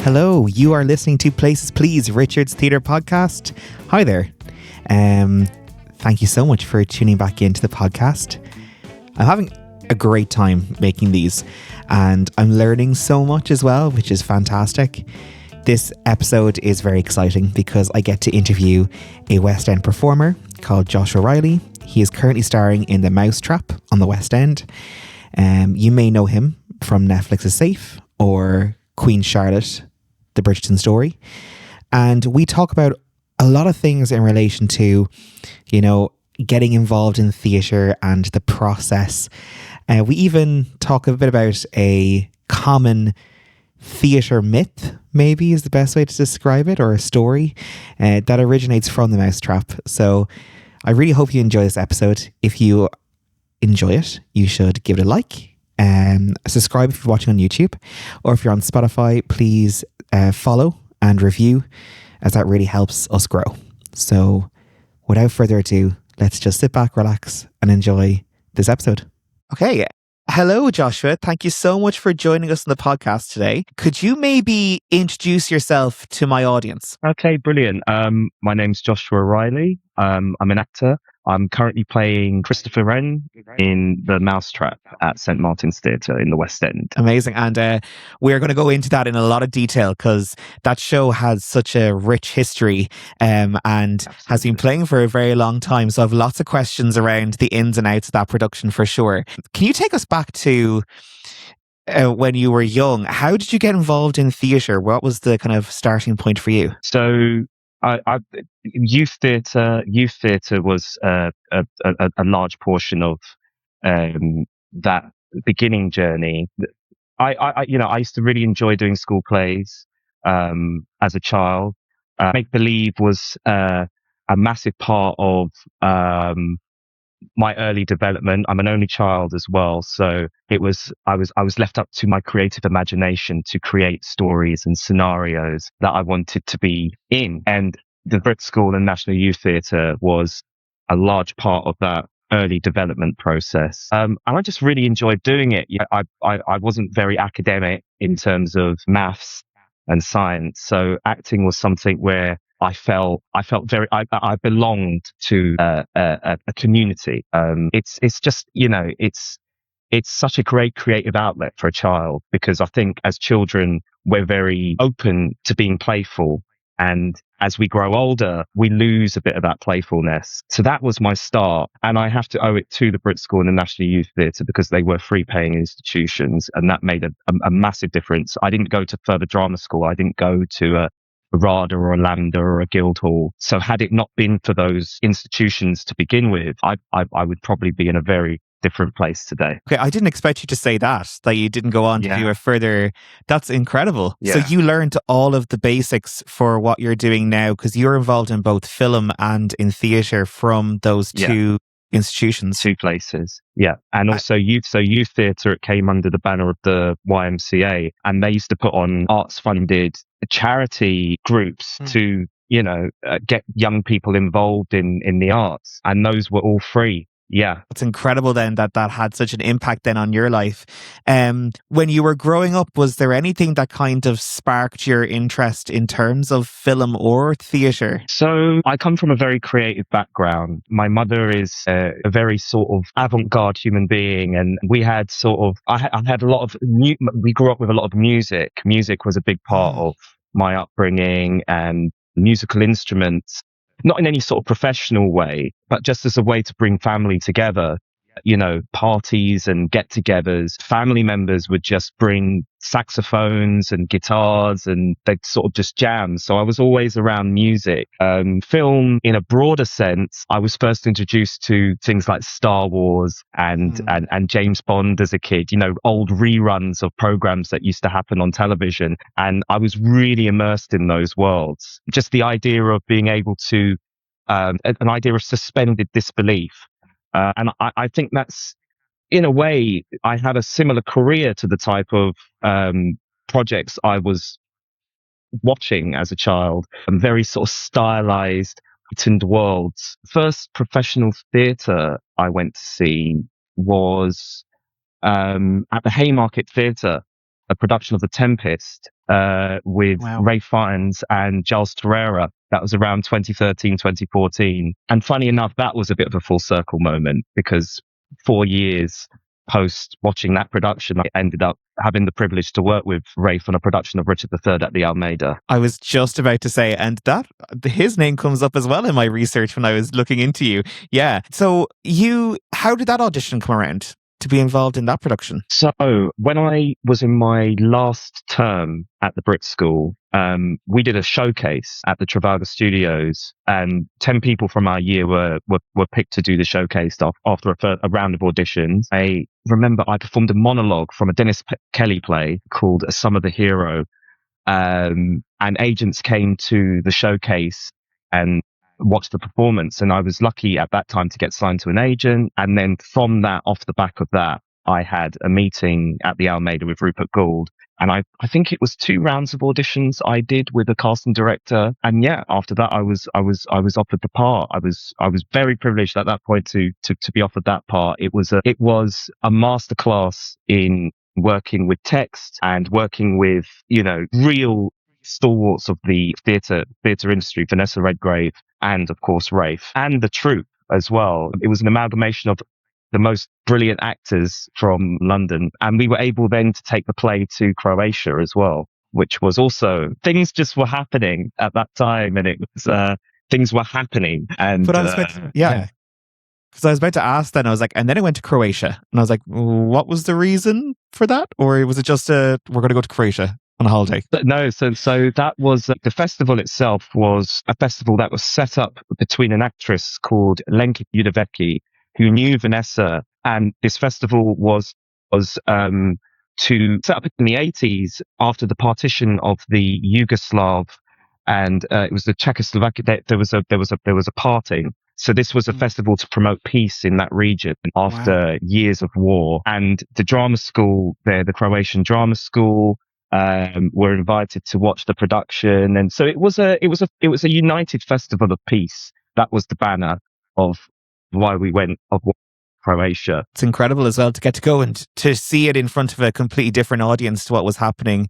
Hello, you are listening to Places Please, Richard's theatre podcast. Hi there. Thank you so much for tuning back into the podcast. I'm having a great time making these, and I'm learning so much as well, which is fantastic. This episode is very exciting because I get to interview a West End performer called Joshua Riley. He is currently starring in the Mousetrap on the West End. You may know him from Netflix's Safe or Queen Charlotte, the Bridgerton story. And we talk about a lot of things in relation to, you know, getting involved in theatre and the process. We even talk a bit about a common theatre myth, maybe is the best way to describe it, or a story that originates from the Mousetrap. So I really hope you enjoy this episode. If you enjoy it, you should give it a like. Subscribe if you're watching on YouTube, or if you're on Spotify, please follow and review, as that really helps us grow. So without further ado, let's just sit back, relax, and enjoy this episode. Okay. Hello, Joshua. Thank you so much for joining us on the podcast today. Could you maybe introduce yourself to my audience? Okay, brilliant. My name's Joshua Riley. I'm an actor. I'm currently playing Christopher Wren in the Mousetrap at St. Martin's Theatre in the West End. Amazing. And we're going to go into that in a lot of detail because that show has such a rich history and has been playing for a very long time. So I have lots of questions around the ins and outs of that production for sure. Can you take us back to when you were young? How did you get involved in theatre? What was the kind of starting point for you? So youth theatre was a large portion of that beginning journey. I used to really enjoy doing school plays as a child. Make believe was a massive part of my early development. I'm an only child as well, so I was left up to my creative imagination to create stories and scenarios that I wanted to be in. And the Brit School and National Youth Theatre was a large part of that early development process. And I just really enjoyed doing it. I wasn't very academic in terms of maths and science, so acting was something where I felt very. I belonged to a community. It's just, it's such a great creative outlet for a child, because I think as children we're very open to being playful, and as we grow older we lose a bit of that playfulness. So that was my start, and I have to owe it to the Brit School and the National Youth Theatre because they were free-paying institutions, and that made a massive difference. I didn't go to further drama school. I didn't go to a RADA or a LAMDA or a Guildhall. So had it not been for those institutions to begin with, I would probably be in a very different place today. Okay, I didn't expect you to say that you didn't go on to do a further. That's incredible. Yeah. So you learned all of the basics for what you're doing now, because you're involved in both film and in theatre from those two institutions. Two places. Yeah. And also youth theatre, it came under the banner of the YMCA, and they used to put on arts funded charity groups to, get young people involved in the arts, and those were all free. Yeah. It's incredible then that had such an impact then on your life. When you were growing up, was there anything that kind of sparked your interest in terms of film or theatre? So I come from a very creative background. My mother is a very sort of avant-garde human being, and we had I had a lot of we grew up with a lot of music. Music was a big part of my upbringing, and musical instruments. Not in any sort of professional way, but just as a way to bring family together. Parties and get-togethers, family members would just bring saxophones and guitars and they'd sort of just jam. So I was always around music. Film, in a broader sense, I was first introduced to things like Star Wars and James Bond as a kid, old reruns of programs that used to happen on television. And I was really immersed in those worlds. Just the idea of being able to, an idea of suspended disbelief. And I think that's, in a way, I had a similar career to the type of projects I was watching as a child and very sort of stylized, heightened worlds. First professional theatre I went to see was at the Haymarket Theatre, a production of The Tempest with Wow. Ralph Fiennes and Giles Terera. That was around 2013, 2014. And funny enough, that was a bit of a full circle moment because 4 years post watching that production, I ended up having the privilege to work with Ralph on a production of Richard III at the Almeida. I was just about to say, and that his name comes up as well in my research when I was looking into you. Yeah. So how did that audition come around to be involved in that production? So when I was in my last term at the Brit School, we did a showcase at the Trafalgar Studios, and 10 people from our year were picked to do the showcase after a round of auditions. I remember I performed a monologue from a Dennis Kelly play called A Sum of the Hero, and agents came to the showcase and watched the performance. And I was lucky at that time to get signed to an agent. And then from that, off the back of that, I had a meeting at the Almeida with Rupert Gould. And I think it was 2 rounds of auditions I did with a casting director. And yeah, after that, I was offered the part. I was very privileged at that point to be offered that part. It was a masterclass in working with text and working with, real stalwarts of the theatre industry, Vanessa Redgrave and of course Rafe and the troupe as well. It was an amalgamation of the most brilliant actors from London, and we were able then to take the play to Croatia as well, which was also, things just were happening at that time, and it was things were happening. And But I was because I was about to ask then, I was like, and then it went to Croatia. And I was like, what was the reason for that? Or was it just we're going to go to Croatia on a holiday? No, so that was, the festival itself was a festival that was set up between an actress called Lenka Judovecki, who knew Vanessa. And this festival was to set up in the 80s after the partition of the Yugoslav, and it was the Czechoslovakia. There was a parting. So this was a festival to promote peace in that region after years of war. And the drama school there, the Croatian drama school, were invited to watch the production. And so it was a united festival of peace. That was the banner of why we went of Croatia. It's incredible as well to get to go and to see it in front of a completely different audience to what was happening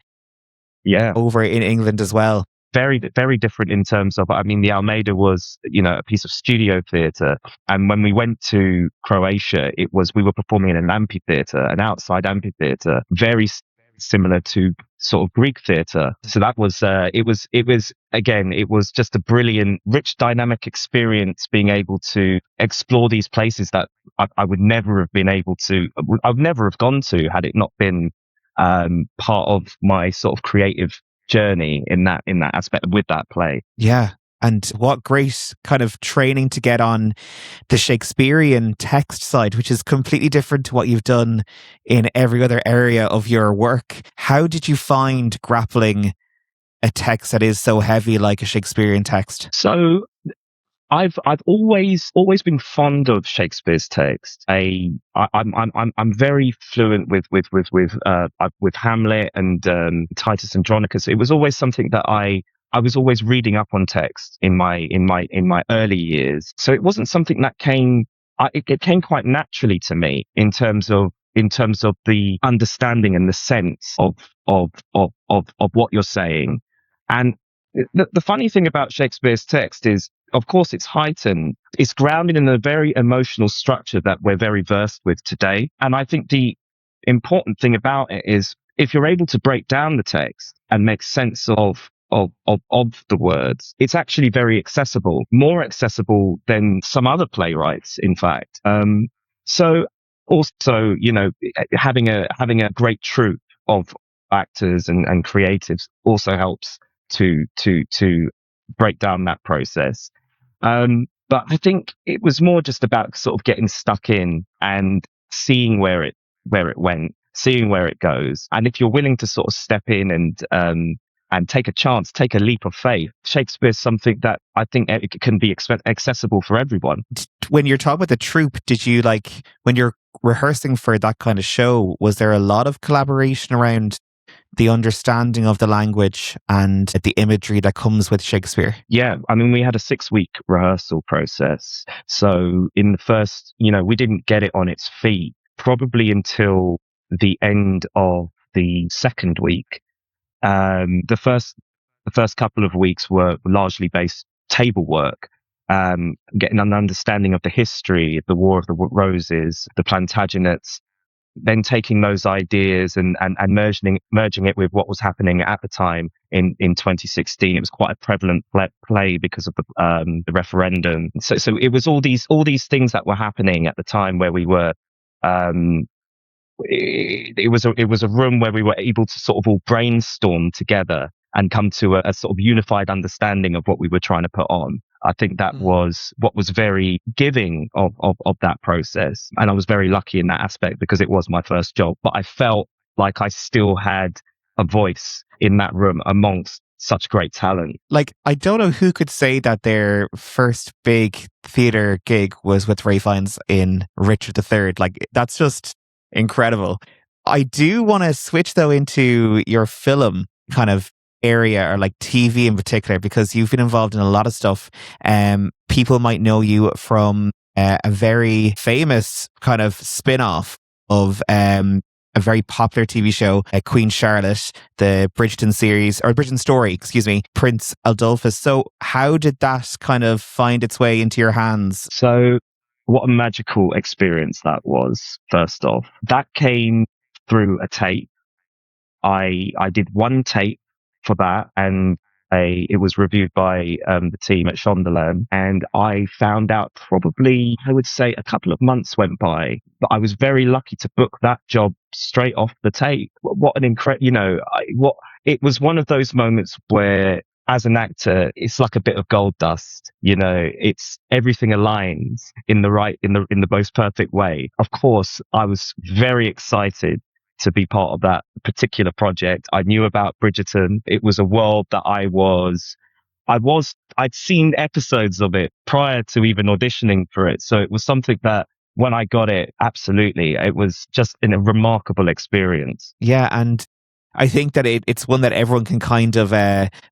over in England as well. Very, very different in terms of, the Almeida was, a piece of studio theatre. And when we went to Croatia, we were performing in an amphitheatre, an outside amphitheatre, very similar to sort of Greek theatre. So that was, it was just a brilliant, rich, dynamic experience being able to explore these places that I would never have been able to, I would never have gone to had it not been part of my sort of creative journey in that aspect with that play. Yeah. And what great kind of training to get on the Shakespearean text side, which is completely different to what you've done in every other area of your work. How did you find grappling a text that is so heavy like a Shakespearean text? So I've always been fond of Shakespeare's text. I'm very fluent with Hamlet and Titus Andronicus. It was always something that I was always reading up on text in my early years. So it wasn't something that came. It came quite naturally to me in terms of the understanding and the sense of what you're saying. And the funny thing about Shakespeare's text is, of course, it's heightened. It's grounded in a very emotional structure that we're very versed with today. And I think the important thing about it is if you're able to break down the text and make sense of the words, it's actually very accessible, more accessible than some other playwrights, in fact. So also, having a great troupe of actors and creatives also helps to break down that process. But I think it was more just about sort of getting stuck in and seeing where it went, seeing where it goes. And if you're willing to sort of step in and take a chance, take a leap of faith, Shakespeare's something that I think it can be accessible for everyone. When you're talking about the troupe, did you when you're rehearsing for that kind of show, was there a lot of collaboration around the understanding of the language and the imagery that comes with Shakespeare? Yeah, I mean, we had a 6-week rehearsal process. So in the first, we didn't get it on its feet probably until the end of the second week. The first couple of weeks were largely based table work, getting an understanding of the history, the War of the Roses, the Plantagenets, then taking those ideas and merging it with what was happening at the time in 2016. It was quite a prevalent play because of the referendum. So it was all these things that were happening at the time where we were. It was a room where we were able to sort of all brainstorm together and come to a sort of unified understanding of what we were trying to put on. I think that was what was very giving of that process. And I was very lucky in that aspect because it was my first job. But I felt like I still had a voice in that room amongst such great talent. Like, I don't know who could say that their first big theatre gig was with Ralph Fiennes in Richard III. Like, that's just incredible. I do want to switch though into your film kind of area, or like TV in particular, because you've been involved in a lot of stuff. People might know you from a very famous kind of spin-off of a very popular TV show, Queen Charlotte, the Bridgerton series, or Bridgerton story, excuse me, Prince Adolphus. So how did that kind of find its way into your hands? So what a magical experience that was, first off. That came through a tape. I did one tape for that, and it was reviewed by the team at Shondaland, and I found out probably, I would say, a couple of months went by, but I was very lucky to book that job straight off the tape. What an incredible, it was one of those moments where, as an actor, it's like a bit of gold dust. It's everything aligns in the most perfect way. Of course, I was very excited to be part of that particular project. I knew about Bridgerton. It was a world that I'd seen episodes of it prior to even auditioning for it. So it was something that when I got it, absolutely, it was just a remarkable experience. Yeah, and I think that it's one that everyone can kind of,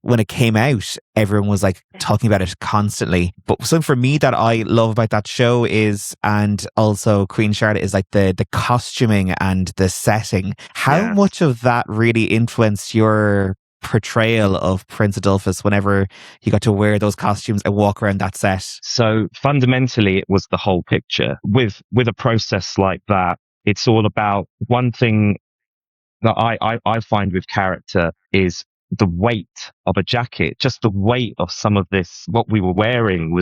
when it came out, everyone was like talking about it constantly. But something for me that I love about that show is, and also Queen Charlotte, is like the costuming and the setting. How much of that really influenced your portrayal of Prince Adolphus whenever you got to wear those costumes and walk around that set? So fundamentally, it was the whole picture. With a process like that, it's all about one thing that I find with character is the weight of a jacket. Just the weight of some of this, what we were wearing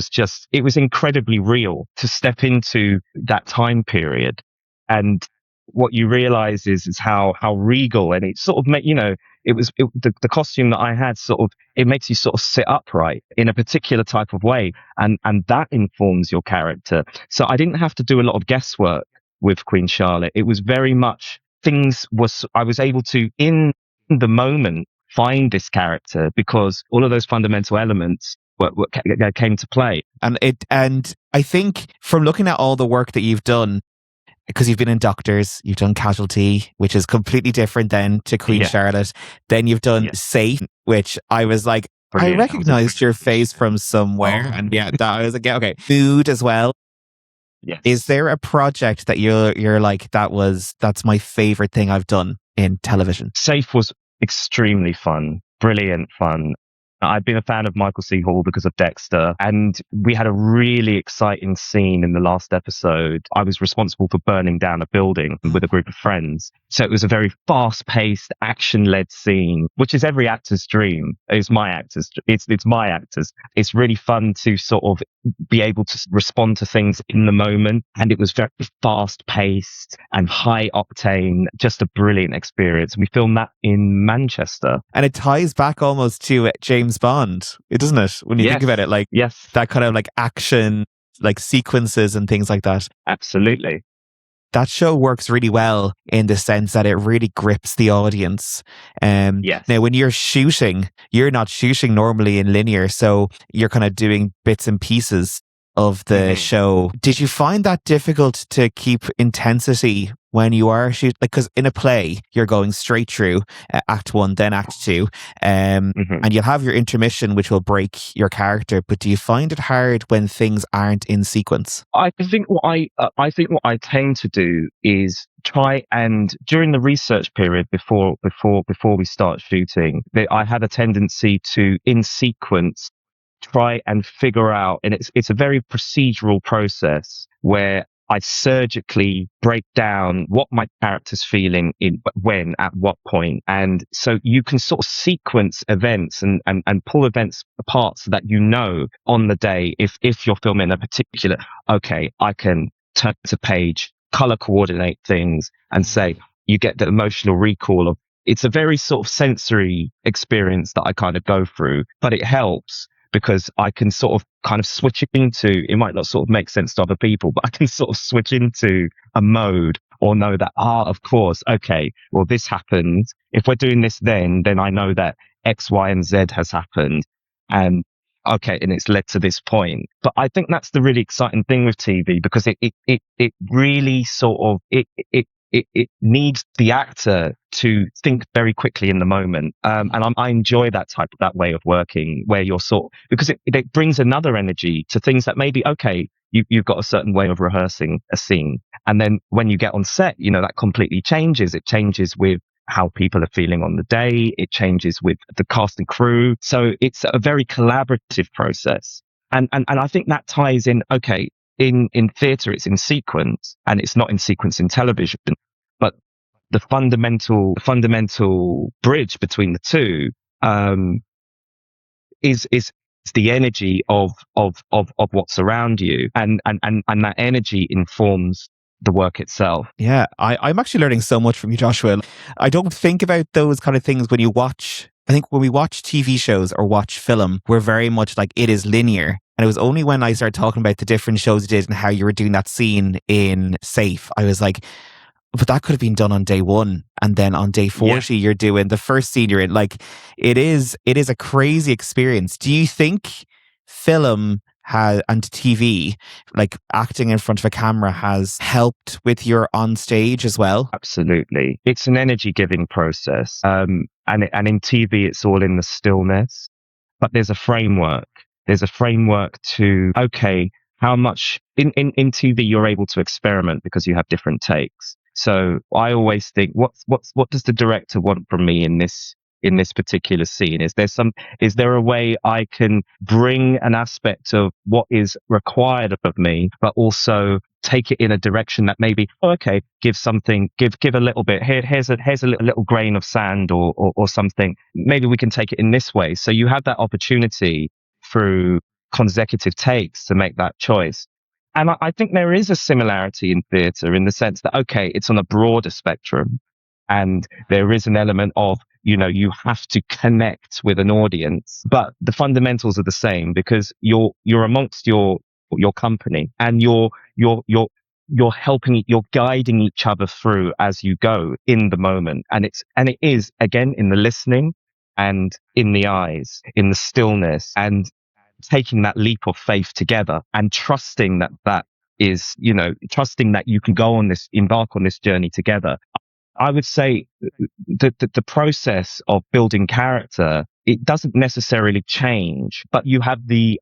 it was incredibly real to step into that time period. And what you realize is how regal, and it sort of the costume that I had it makes you sort of sit upright in a particular type of way. And that informs your character. So I didn't have to do a lot of guesswork with Queen Charlotte. It was very much I was able to, in the moment, find this character because all of those fundamental elements came to play. And I think from looking at all the work that you've done, because you've been in Doctors, you've done Casualty, which is completely different then to Queen Charlotte. Then you've done Safe, which I was like, brilliant. I recognized your face from somewhere. And I was like, okay. Food as well. Yes. Is there a project that you're like, that's my favorite thing I've done in television? Safe was extremely fun, brilliant fun. I've been a fan of Michael C. Hall because of Dexter, and we had a really exciting scene in the last episode. I was responsible for burning down a building with a group of friends. So it was a very fast-paced, action-led scene, which is every actor's dream. It's my actors. It's my actors. It's really fun to sort of be able to respond to things in the moment. And it was very fast-paced and high-octane, just a brilliant experience. We filmed that in Manchester. And it ties back almost to James Bond, doesn't it? When you think about it, like that kind of like action, like sequences and things like that. Absolutely. That show works really well in the sense that it really grips the audience. Now, when you're shooting, you're not shooting normally in linear, so you're kind of doing bits and pieces of the show. Did you find that difficult to keep intensity when you are shooting? Like, because in a play, you're going straight through act one, then act two, and you'll have your intermission, which will break your character. But do you find it hard when things aren't in sequence? I think what I tend to do is try and during the research period before we start shooting, I have a tendency to in sequence try and figure out, and it's a very procedural process where I surgically break down what my character's feeling in when at what point. And so you can sort of sequence events and pull events apart so that you know on the day if you're filming a particular, okay, I can turn to page, color coordinate things and say, you get the emotional recall of, it's a very sort of sensory experience that I kind of go through, but it helps because I can sort of kind of switch into, it might not sort of make sense to other people, but I can sort of switch into a mode or know that, of course, okay, well, this happened. If we're doing this then I know that X, Y, and Z has happened. And okay, and it's led to this point. But I think that's the really exciting thing with TV because it really sort of, it needs the actor to think very quickly in the moment. And I enjoy that way of working where you're because it brings another energy to things that maybe, okay, you've got a certain way of rehearsing a scene. And then when you get on set, that completely changes. It changes with how people are feeling on the day. It changes with the cast and crew. So it's a very collaborative process. And I think that ties in, okay, in theatre, it's in sequence and it's not in sequence in television, but the fundamental bridge between the two, is the energy of what's around you. And that energy informs the work itself. Yeah, I'm actually learning so much from you, Joshua. I don't think about those kind of things when you watch. I think when we watch TV shows or watch film, we're very much like it is linear. And it was only when I started talking about the different shows you did and how you were doing that scene in Safe, I was like, but that could have been done on day one. And then on day 40, You're doing the first scene you're in. Like, it is a crazy experience. Do you think film and TV, like acting in front of a camera, has helped with your on stage as well? Absolutely. It's an energy giving process. And in TV, it's all in the stillness, but there's a framework. There's a framework to, okay, how much in TV you're able to experiment because you have different takes. So I always think, what does the director want from me in this particular scene? Is there a way I can bring an aspect of what is required of me, but also take it in a direction that maybe, give a little bit. Here's a little grain of sand or something. Maybe we can take it in this way. So you have that opportunity through consecutive takes to make that choice. And I think there is a similarity in theatre in the sense that, okay, it's on a broader spectrum and there is an element of, you have to connect with an audience, but the fundamentals are the same because you're amongst your company and you're helping, you're guiding each other through as you go in the moment. And it is again in the listening and in the eyes, in the stillness and taking that leap of faith together and trusting that is, trusting that you can embark on this journey together. I would say the process of building character, it doesn't necessarily change, but you have the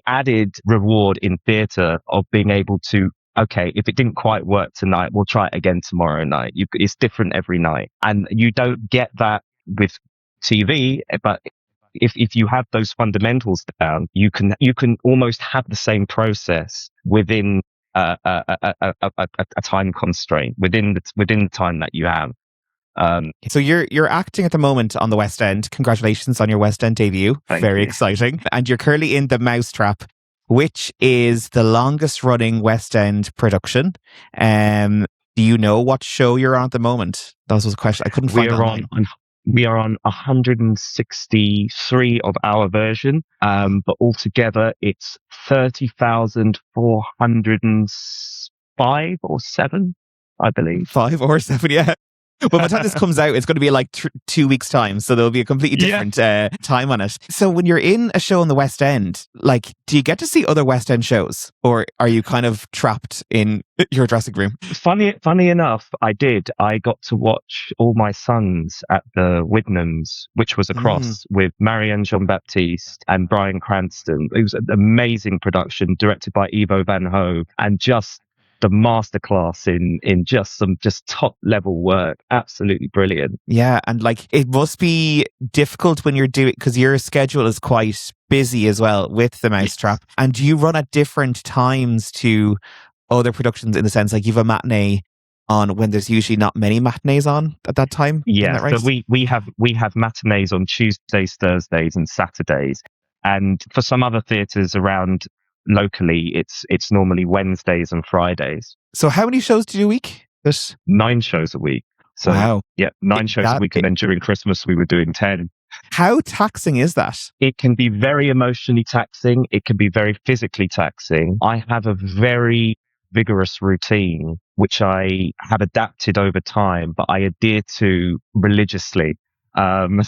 added reward in theatre of being able to, okay, if it didn't quite work tonight, we'll try it again tomorrow night. It's different every night. And you don't get that with TV, but if you have those fundamentals down, you can almost have the same process within a time constraint, within the time that you have. So you're acting at the moment on the West End. Congratulations on your West End debut. Very exciting. And you're currently in the Mousetrap, which is the longest running West End production. Do you know what show you're on at the moment? That was a question I couldn't find online. We are on 163 of our version, but altogether it's 30,405 or 7, I believe. 5 or 7, yeah. But by the time this comes out, it's going to be like 2 weeks' time. So there'll be a completely Yeah. different time on it. So when you're in a show in the West End, like, do you get to see other West End shows? Or are you kind of trapped in your dressing room? Funny enough, I did. I got to watch All My Sons at the Widnams, which was across with Marianne Jean-Baptiste and Bryan Cranston. It was an amazing production directed by Ivo Van Hove, and just the masterclass in just some top level work. Absolutely brilliant. Yeah, and like it must be difficult when you're doing, because your schedule is quite busy as well with the Mousetrap. And do you run at different times to other productions, in the sense like you've a matinee on when there's usually not many matinees on at that time? Isn't that right? So we have matinees on Tuesdays, Thursdays, and Saturdays, and for some other theatres around locally, it's normally Wednesdays and Fridays. So how many shows do you do a week? 9 shows a week. So wow. Yeah, 9 shows a week, and then during Christmas we were doing 10. How taxing is that? It can be very emotionally taxing. It can be very physically taxing. I have a very vigorous routine, which I have adapted over time, but I adhere to religiously. And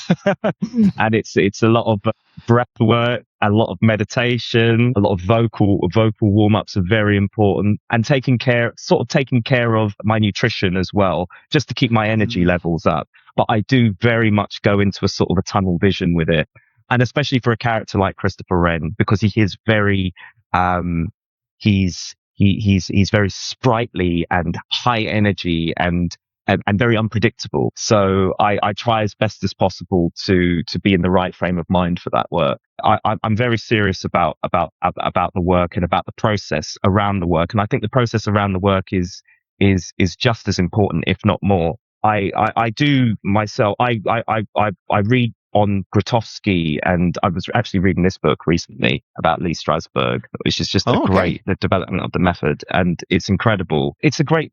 it's a lot of breath work, a lot of meditation, a lot of vocal warm-ups are very important, and taking care of my nutrition as well, just to keep my energy levels up. But I do very much go into a sort of a tunnel vision with it. And especially for a character like Christopher Wren, because he is very, he's very sprightly and high energy and very unpredictable. So I try as best as possible to be in the right frame of mind for that work. I'm very serious about the work and about the process around the work. And I think the process around the work is just as important, if not more. I do myself. I read on Grotowski, and I was actually reading this book recently about Lee Strasberg, which is just the development of the method, and it's incredible. It's the great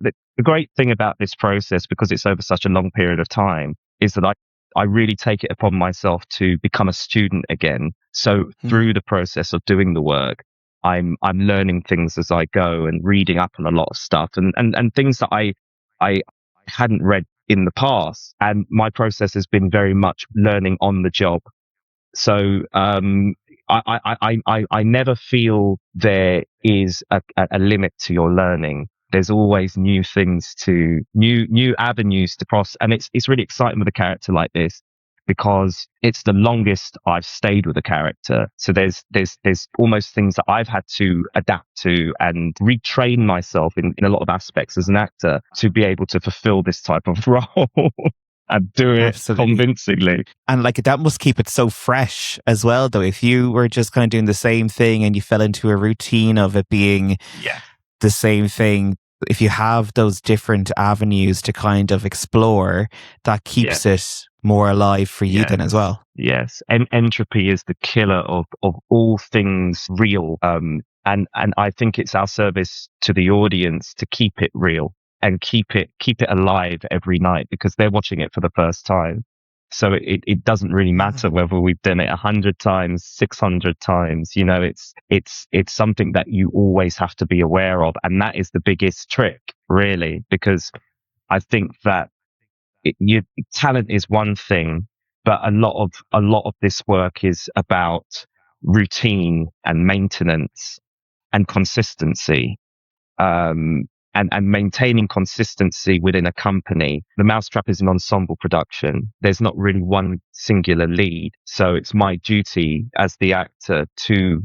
thing about this process, because it's over such a long period of time, is that I really take it upon myself to become a student again. So through the process of doing the work, I'm learning things as I go and reading up on a lot of stuff and things that I hadn't read in the past, and my process has been very much learning on the job. So I never feel there is a limit to your learning. There's always new things new avenues to cross, and it's really exciting with a character like this, because it's the longest I've stayed with a character. So there's almost things that I've had to adapt to and retrain myself in a lot of aspects as an actor to be able to fulfill this type of role and do it convincingly. And like that must keep it so fresh as well, though. If you were just kind of doing the same thing and you fell into a routine of it being the same thing, if you have those different avenues to kind of explore, that keeps it more alive for you then as well. Yes. And entropy is the killer of all things real. And I think it's our service to the audience to keep it real and keep it alive every night, because they're watching it for the first time. So it doesn't really matter whether we've done it 100 times, 600 times. You know, it's something that you always have to be aware of. And that is the biggest trick, really, because I think that talent is one thing, but a lot of this work is about routine and maintenance and consistency. And maintaining consistency within a company. The Mousetrap is an ensemble production. There's not really one singular lead. So it's my duty as the actor to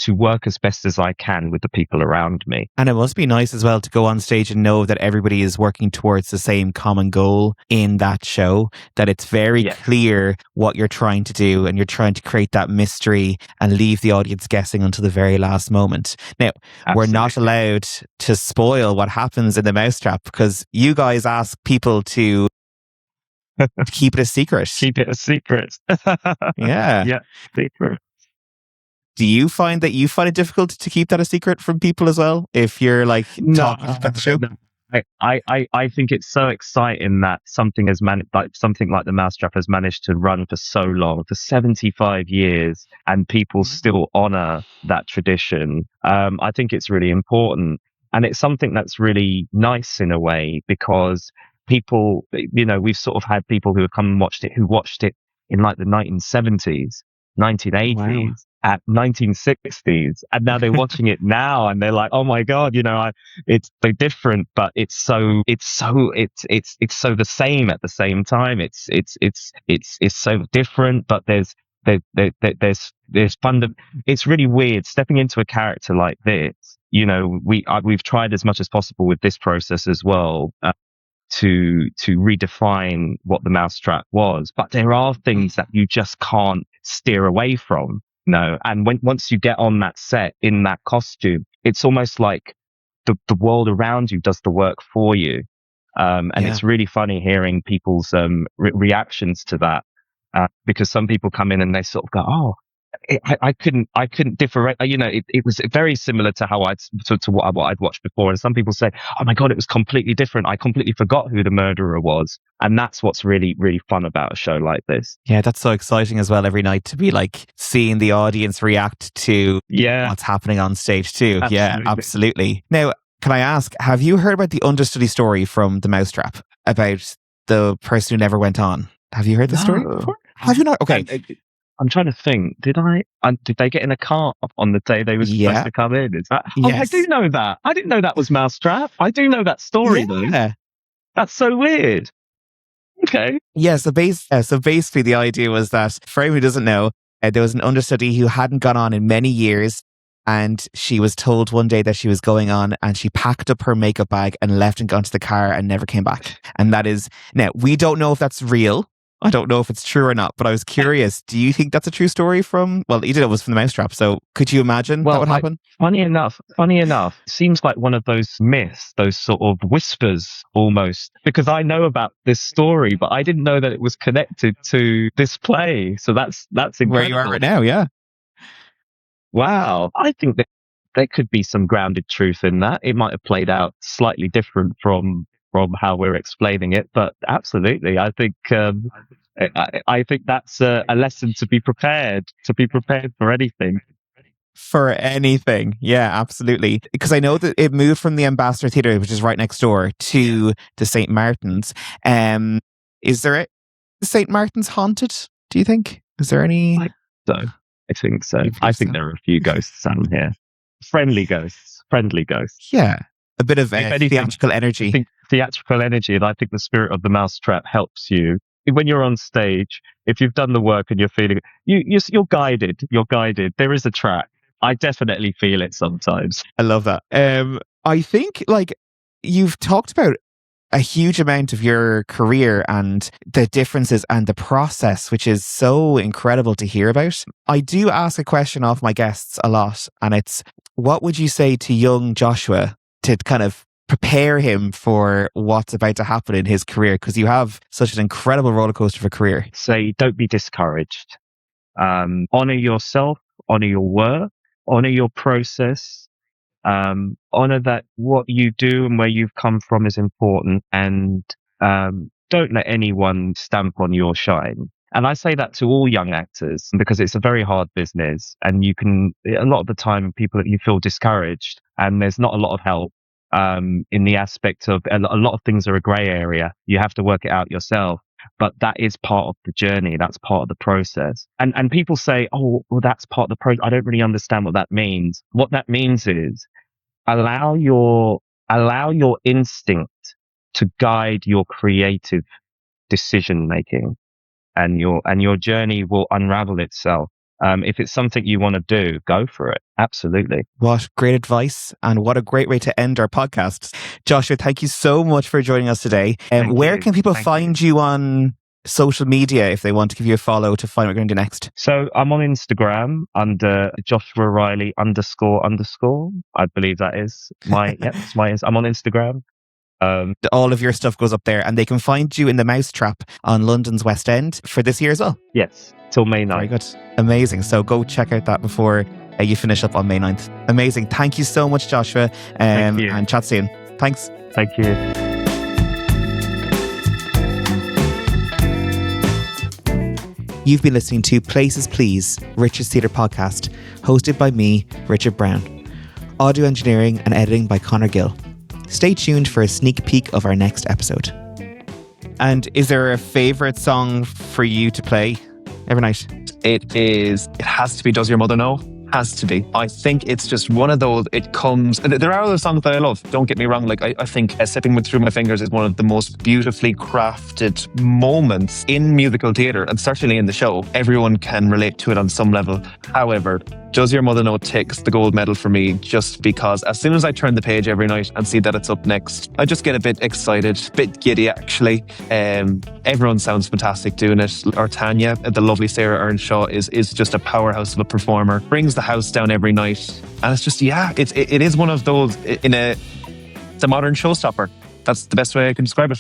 work as best as I can with the people around me. And it must be nice as well to go on stage and know that everybody is working towards the same common goal in that show, that it's very clear what you're trying to do, and you're trying to create that mystery and leave the audience guessing until the very last moment. Now, we're not allowed to spoil what happens in the Mousetrap, because you guys ask people to keep it a secret. Keep it a secret. Yeah, secret. Do you find it difficult to keep that a secret from people as well, if you're like talking about the show? No. I think it's so exciting that something like the Mousetrap has managed to run for so long, for 75 years, and people still honor that tradition. I think it's really important. And it's something that's really nice in a way, because people, we've sort of had people who have come and who watched it in like the 1970s, Wow. 1980s, at 1960s, and now they're watching it now and they're like, oh my God, it's so different, but it's so the same at the same time. It's so different, but there's it's really weird stepping into a character like this. We've tried as much as possible with this process as well, to redefine what the Mousetrap was, but there are things that you just can't steer away from. No, and once you get on that set in that costume, it's almost like the world around you does the work for you. And it's really funny hearing people's reactions to that, because some people come in and they sort of go, "Oh, I couldn't differentiate." It was very similar to how to what I'd watched before. And some people say, "Oh my God, it was completely different. I completely forgot who the murderer was." And that's what's really, really fun about a show like this. Yeah, that's so exciting as well every night to be like seeing the audience react to what's happening on stage too. Absolutely. Yeah, absolutely. Now, can I ask, have you heard about the understudy story from the Mousetrap about the person who never went on? Have you heard the story before? Have you not? Okay. I'm trying to think. Did they get in a car on the day they were supposed to come in? Is that? Yes. Oh, I do know that. I didn't know that was Mousetrap. I do know that story though. That's so weird. Okay. Yeah. So basically, the idea was that, for anyone who doesn't know, there was an understudy who hadn't gone on in many years, and she was told one day that she was going on, and she packed up her makeup bag and left and got into the car and never came back. And that is, now we don't know if that's real. I don't know if it's true or not, but I was curious. Do you think that's a true story from? Well, you did it was from the Mousetrap, so could you imagine that would happen? Funny enough, it seems like one of those myths, those sort of whispers almost, because I know about this story, but I didn't know that it was connected to this play. So that's incredible. Where you are right now, yeah. Wow, I think that there could be some grounded truth in that. It might have played out slightly different from how we're explaining it, but absolutely, I think that's a lesson to be prepared for anything. For anything, yeah, absolutely. Because I know that it moved from the Ambassador Theatre, which is right next door, to the St. Martin's. Is there St. Martin's haunted? Do you think? Is there any? I think so. I think there are a few ghosts out here. Friendly ghosts. Yeah, a bit of theatrical energy. I think theatrical energy, and I think the spirit of the Mousetrap helps you when you're on stage. If you've done the work and you're feeling you're guided. There is a track. I definitely feel it sometimes. I love that. I think you've talked about a huge amount of your career and the differences and the process, which is so incredible to hear about. I do ask a question of my guests a lot, and it's, what would you say to young Joshua to kind of prepare him for what's about to happen in his career? Because you have such an incredible roller coaster of a career. Say, don't be discouraged. Honor yourself, honor your work, honor your process. Honor that what you do and where you've come from is important, and don't let anyone stamp on your shine. And I say that to all young actors because it's a very hard business, and a lot of the time you feel discouraged and there's not a lot of help. In the aspect of a lot of things are a grey area. You have to work it out yourself. But that is part of the journey. That's part of the process. And people say, oh, well, that's part of the process. I don't really understand what that means. What that means is allow your instinct to guide your creative decision making, and your journey will unravel itself. If it's something you want to do, go for it. Absolutely. What great advice, and what a great way to end our podcast. Joshua, thank you so much for joining us today. Where can people find you on social media if they want to give you a follow to find what we're going to do next? So I'm on Instagram under Joshua Riley __. I believe that is my, it's my, I'm on Instagram. All of your stuff goes up there, and they can find you in the Mousetrap on London's West End for this year as well. Yes, till May 9th. Very good. Amazing. So go check out that before you finish up on May 9th. Amazing. Thank you so much, Joshua. Thank you. And chat soon. Thanks. Thank you. You've been listening to Places Please, Richard's Theatre podcast, hosted by me, Richard Brown. audio engineering and editing by Connor Gill. Stay tuned for a sneak peek of our next episode. And is there a favourite song for you to play every night? It has to be Does Your Mother Know? Has to be. I think it's just one of those, there are other songs that I love, don't get me wrong. Like I think Slipping Through My Fingers is one of the most beautifully crafted moments in musical theatre, and certainly in the show. Everyone can relate to it on some level. However, Does Your Mother Know takes the gold medal for me, just because as soon as I turn the page every night and see that it's up next, I just get a bit excited, a bit giddy actually. Everyone sounds fantastic doing it. Or Tanya, the lovely Sarah Earnshaw, is just a powerhouse of a performer. Brings the house down every night, and it's just it is one of those it's a modern showstopper. That's the best way I can describe it.